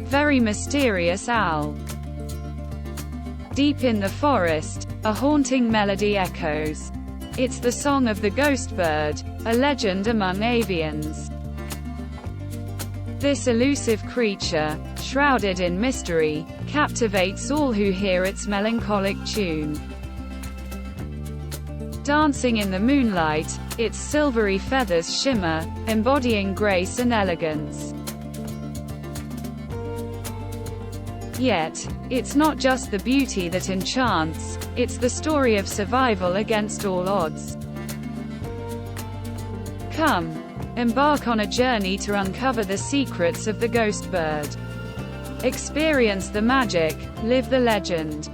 very mysterious owl. Deep in the forest, a haunting melody echoes. It's the song of the ghost bird, a legend among avians. This elusive creature, shrouded in mystery, captivates all who hear its melancholic tune. Dancing in the moonlight, its silvery feathers shimmer, embodying grace and elegance. Yet, it's not just the beauty that enchants, it's the story of survival against all odds. Come, embark on a journey to uncover the secrets of the ghost bird. Experience the magic, live the legend.